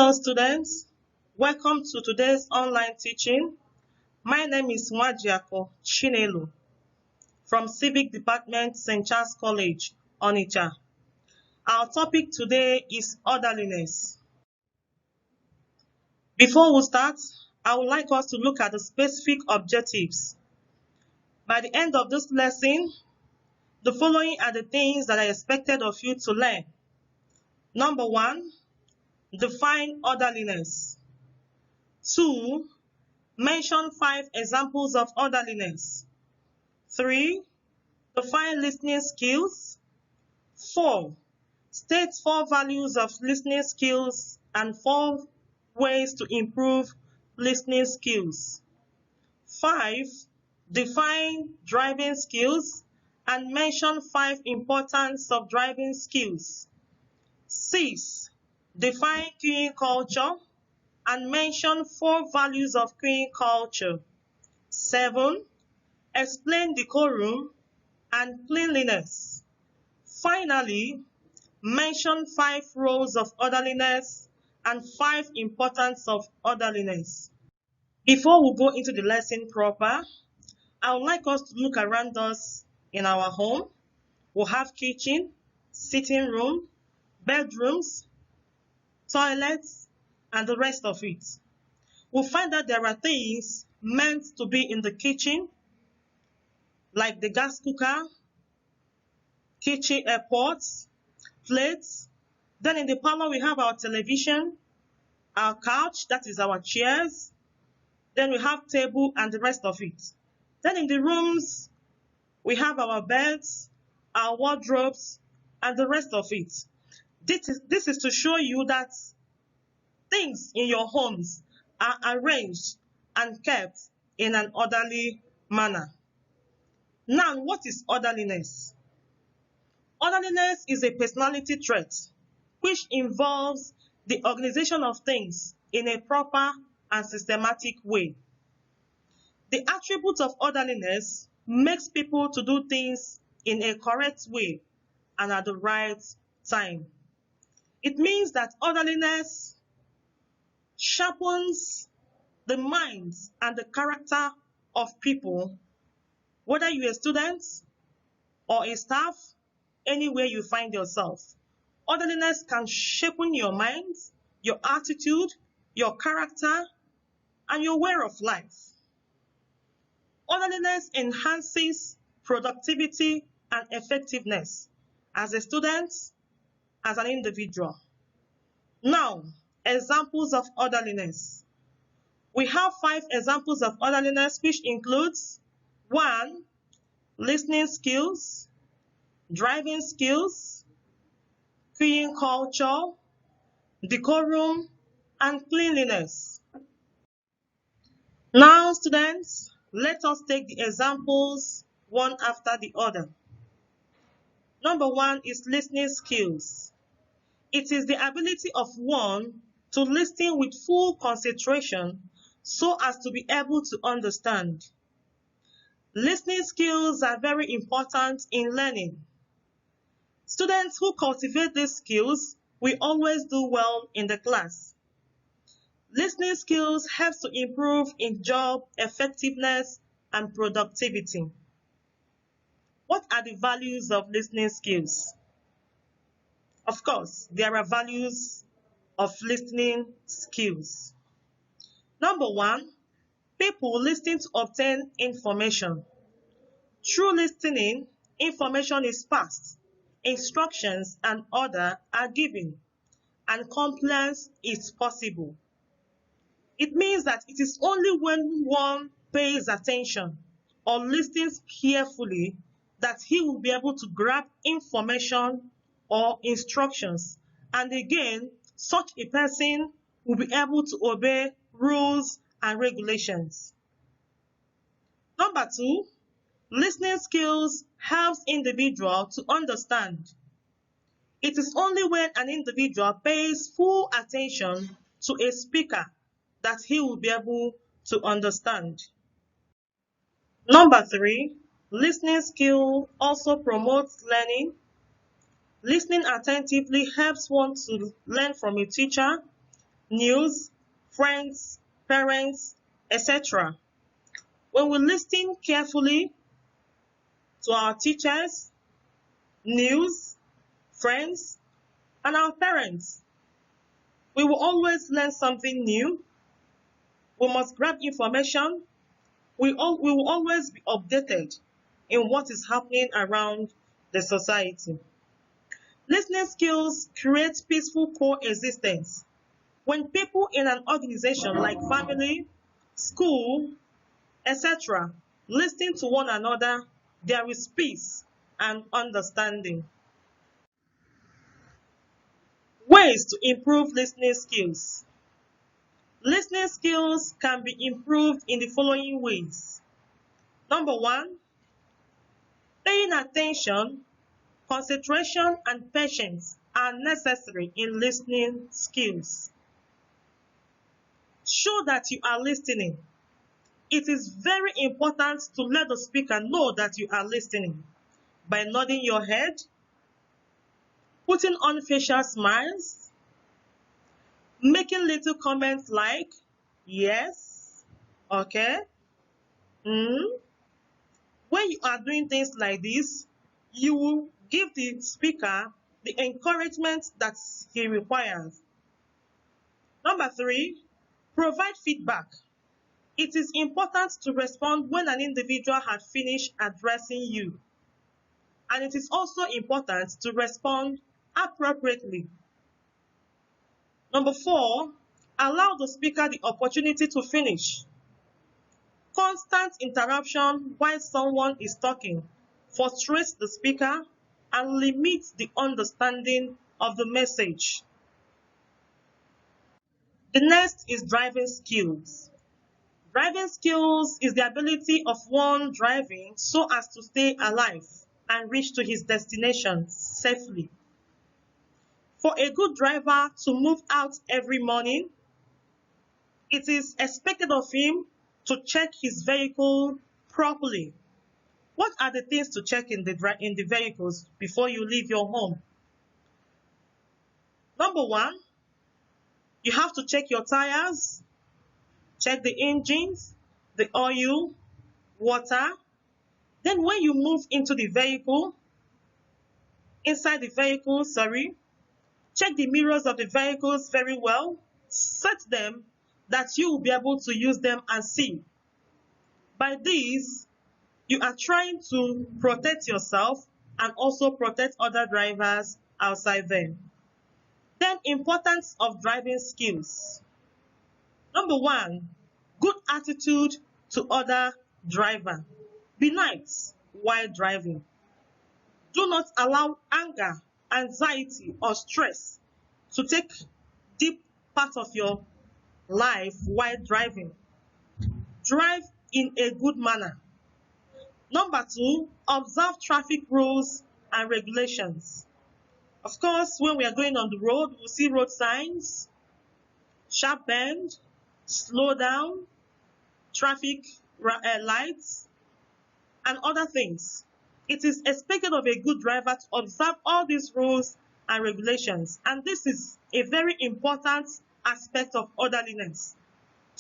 Hello students, welcome to today's online teaching. My name is Nwajiaku from Civic Department, St. Charles College, Onitsha. Our topic today is orderliness. Before we start, I would like us to look at the specific objectives. By the end of this lesson, the following are the things that are expected of you to learn. Number 1, define orderliness. 2, mention 5 examples of orderliness. 3, define listening skills. 4, state 4 values of listening skills and 4 ways to improve listening skills. 5, define driving skills and mention 5 importance of driving skills. 6, define queuing culture and mention 4 values of queuing culture. 7, explain decorum and cleanliness. Finally, mention 5 roles of orderliness and 5 importance of orderliness. Before we go into the lesson proper, I would like us to look around us in our home. We'll have kitchen, sitting room, bedrooms, toilets, and the rest of it. We'll find that there are things meant to be in the kitchen, like the gas cooker, kitchen pots, plates. Then in the parlor, we have our television, our couch, that is our chairs. Then we have table and the rest of it. Then in the rooms, we have our beds, our wardrobes, and the rest of it. This is to show you that things in your homes are arranged and kept in an orderly manner. Now, what is orderliness? Orderliness is a personality trait which involves the organization of things in a proper and systematic way. The attribute of orderliness makes people to do things in a correct way and at the right time. It means that orderliness sharpens the minds and the character of people, whether you're a student or a staff, anywhere you find yourself. Orderliness can sharpen your mind, your attitude, your character, and your way of life. Orderliness enhances productivity and effectiveness as a student, as an individual. Now, examples of orderliness. We have 5 examples of orderliness, which includes 1, listening skills, driving skills, queuing culture, decorum, and cleanliness. Now, students, let us take the examples one after the other. Number 1 is listening skills. It is the ability of one to listen with full concentration so as to be able to understand. Listening skills are very important in learning. Students who cultivate these skills will always do well in the class. Listening skills helps to improve in job effectiveness and productivity. What are the values of listening skills? Of course, there are values of listening skills. Number 1, people listen to obtain information. Through listening, information is passed, instructions and order are given, and compliance is possible. It means that it is only when one pays attention or listens carefully that he will be able to grab information or instructions. And again, such a person will be able to obey rules and regulations. Number 2, listening skills helps individual to understand. It is only when an individual pays full attention to a speaker that he will be able to understand. Number 3, listening skill also promotes learning. Listening attentively helps one to learn from a teacher news, friends, parents, etc. When we listen carefully to our teachers, news, friends, and our parents, we will always learn something new. We must grab information. We will always be updated in what is happening around the society. Listening skills create peaceful coexistence. When people in an organization like family, school, etc., listen to one another, there is peace and understanding. Ways to improve listening skills. Listening skills can be improved in the following ways. Number one, paying attention, concentration, and patience are necessary in listening skills. Show that you are listening. It is very important to let the speaker know that you are listening by nodding your head, putting on facial smiles, making little comments like, yes, okay, mm. When you are doing things like this, you will give the speaker the encouragement that he requires. Number three, provide feedback. It is important to respond when an individual has finished addressing you. And it is also important to respond appropriately. Number four, allow the speaker the opportunity to finish. Constant interruption while someone is talking frustrates the speaker and limits the understanding of the message. The next is driving skills. Driving skills is the ability of one driving so as to stay alive and reach to his destination safely. For a good driver to move out every morning, it is expected of him to check his vehicle properly. What are the things to check in the vehicles before you leave your home? Number one, you have to check your tires, check the engines, the oil, water. Then when you move into the vehicle, inside the vehicle, check the mirrors of the vehicles very well. Set them that you will be able to use them and see. By this, you are trying to protect yourself and also protect other drivers outside there. Then, importance of driving skills. Number one, good attitude to other driver. Be nice while driving. Do not allow anger, anxiety, or stress to take deep part of your life while driving. Drive in a good manner. Number two, observe traffic rules and regulations. Of course, when we are going on the road, we see road signs, sharp bend, slow down, traffic lights, and other things. It is expected of a good driver to observe all these rules and regulations, and this is a very important aspect of orderliness.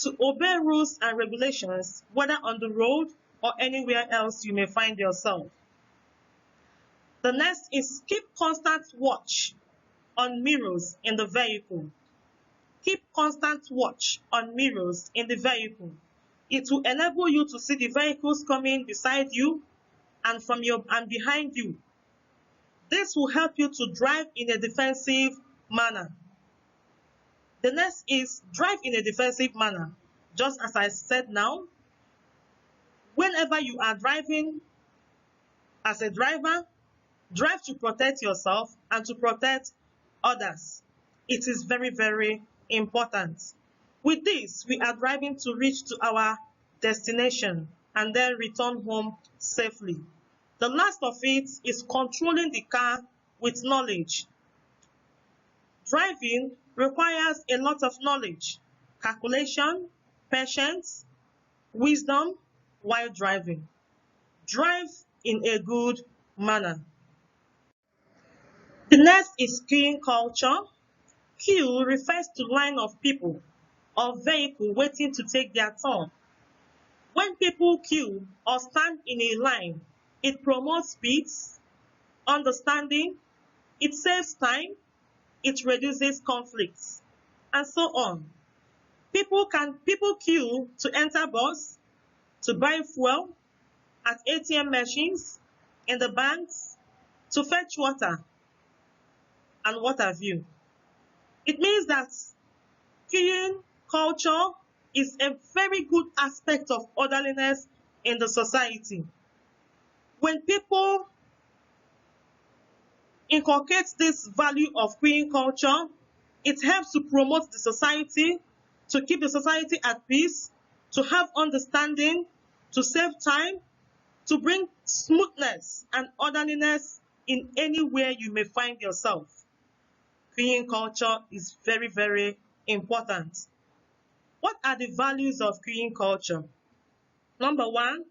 To obey rules and regulations, whether on the road or anywhere else you may find yourself. The next is keep constant watch on mirrors in the vehicle. Keep constant watch on mirrors in the vehicle. It will enable you to see the vehicles coming beside you and behind you. This will help you to drive in a defensive manner. The next is drive in a defensive manner. Just as I said now, whenever you are driving as a driver, drive to protect yourself and to protect others. It is very, very important. With this, we are driving to reach to our destination and then return home safely. The last of it is controlling the car with knowledge. Driving requires a lot of knowledge, calculation, patience, wisdom while driving. Drive in a good manner. The next is skiing culture. Queue refers to line of people or vehicle waiting to take their turn. When people queue or stand in a line, it promotes speed, understanding, it saves time, it reduces conflicts, and so on. People queue to enter bus, to buy fuel, at ATM machines, in the banks, to fetch water, and what have you. It means that queuing culture is a very good aspect of orderliness in the society. When people inculcate this value of queuing culture, it helps to promote the society, to keep the society at peace, to have understanding, to save time, to bring smoothness and orderliness in anywhere you may find yourself. Queuing culture is very, very important. What are the values of queuing culture? Number one,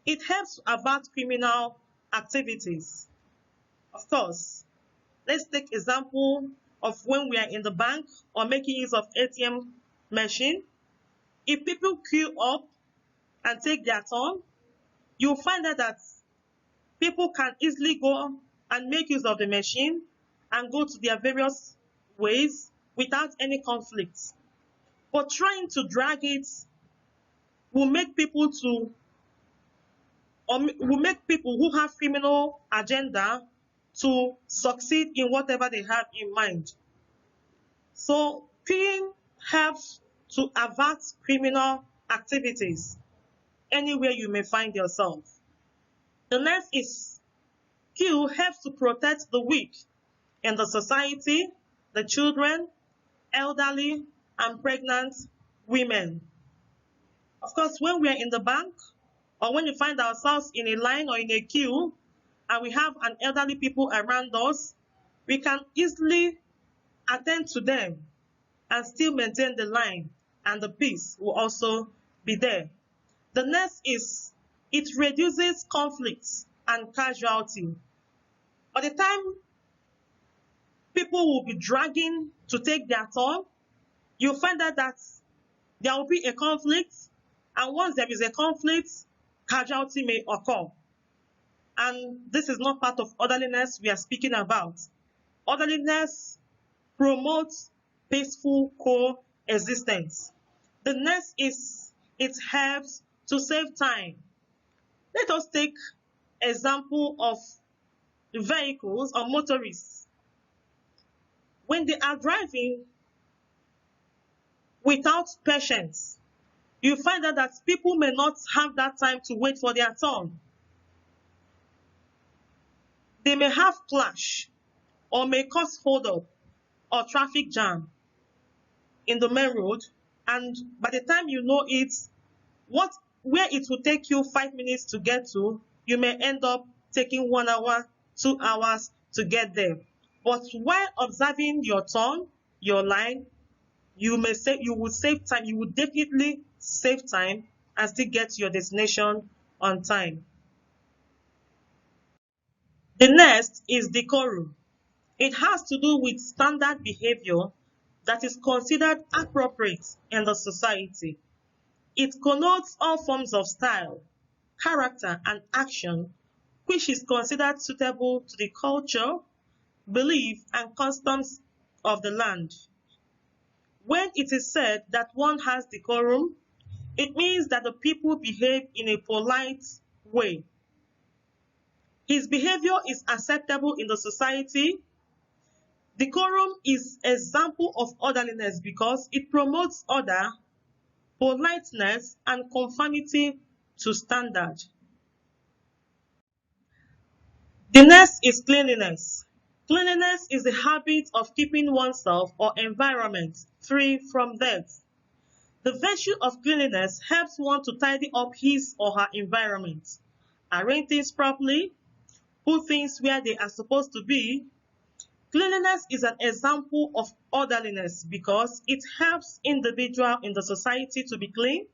it helps to avert criminal activities. Of course, let's take example of when we are in the bank or making use of ATM machine. If people queue up and take their turn, you'll find out that people can easily go and make use of the machine and go to their various ways without any conflict. But trying to drag it will make people who have criminal agenda to succeed in whatever they have in mind. So queuing helps to avert criminal activities anywhere you may find yourself. The next is queue helps to protect the weak in the society, the children, elderly, and pregnant women. Of course, when we are in the bank or when we find ourselves in a line or in a queue and we have an elderly people around us, we can easily attend to them and still maintain the line, and the peace will also be there. The next is it reduces conflicts and casualty. By the time people will be dragging to take their turn, you'll find out that there will be a conflict, and once there is a conflict, casualty may occur. And this is not part of orderliness we are speaking about. Orderliness promotes peaceful coexistence. The next is it helps to save time. Let us take example of vehicles or motorists. When they are driving without patience, you find out that people may not have that time to wait for their turn. They may have clash or may cause hold up or traffic jam in the main road, and by the time you know it, where it will take you 5 minutes to get to, you may end up taking 1 hour, 2 hours to get there. But while observing your turn, your line, you will save time. You will definitely save time and still get to your destination on time. The next is decorum. It has to do with standard behavior that is considered appropriate in the society. It connotes all forms of style, character, and action which is considered suitable to the culture, belief, and customs of the land. When it is said that one has decorum, it means that the people behave in a polite way. His behavior is acceptable in the society. Decorum is an example of orderliness because it promotes order, politeness, and conformity to standard. The next is cleanliness. Cleanliness is the habit of keeping oneself or environment free from dirt. The virtue of cleanliness helps one to tidy up his or her environment, arrange things properly, put things where they are supposed to be. Cleanliness is an example of orderliness because it helps individuals in the society to be clean,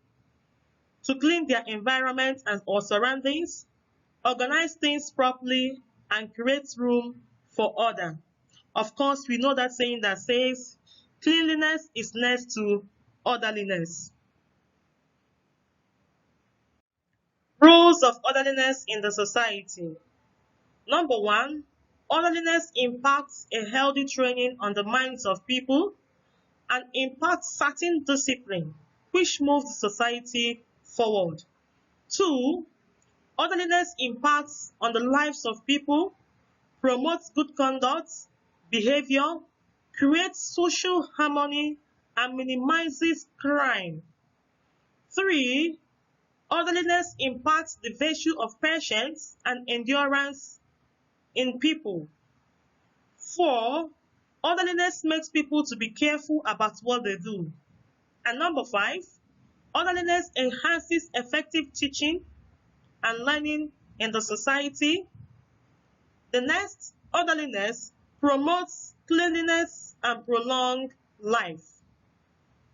to clean their environment and or surroundings, organize things properly, and create room for order. Of course, we know that saying that says, Cleanliness is next to orderliness. Rules of orderliness in the society. Number 1, orderliness impacts a healthy training on the minds of people and imparts certain discipline which moves the society forward. 2, orderliness imparts on the lives of people, promotes good conduct, behavior, creates social harmony, and minimizes crime. 3, orderliness imparts the virtue of patience and endurance in people. 4, orderliness makes people to be careful about what they do. And number 5, orderliness enhances effective teaching and learning in the society. The next, orderliness promotes cleanliness and prolonged life.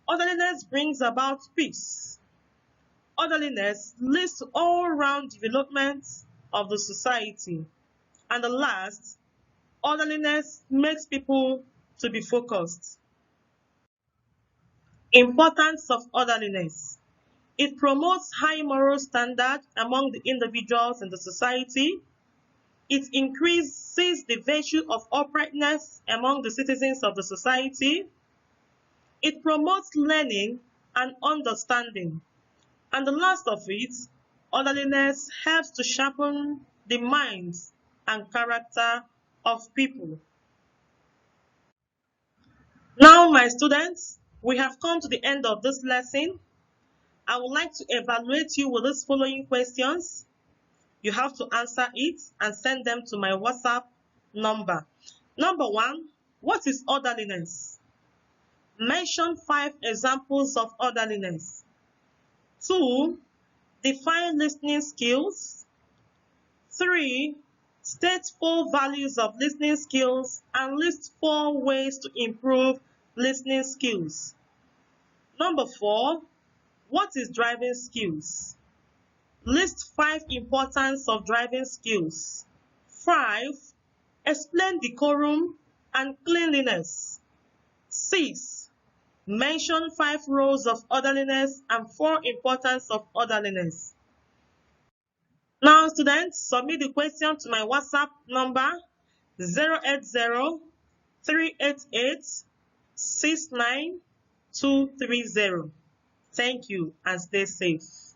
Orderliness brings about peace. Orderliness leads to all-round development of the society. And the last, orderliness makes people to be focused. Importance of orderliness. It promotes high moral standard among the individuals in the society. It increases the virtue of uprightness among the citizens of the society. It promotes learning and understanding. And the last of it, orderliness helps to sharpen the minds and character of people. Now, my students, we have come to the end of this lesson. I would like to evaluate you with these following questions. You have to answer it and send them to my WhatsApp number. Number 1, what is orderliness? Mention 5 examples of orderliness. 2, define listening skills. 3, state 4 values of listening skills and list 4 ways to improve listening skills. Number 4, what is driving skills? List 5 importance of driving skills. 5, explain decorum and cleanliness. 6, mention 5 roles of orderliness and 4 importance of orderliness. Now, students, submit the question to my WhatsApp number 080-388-69230. Thank you and stay safe.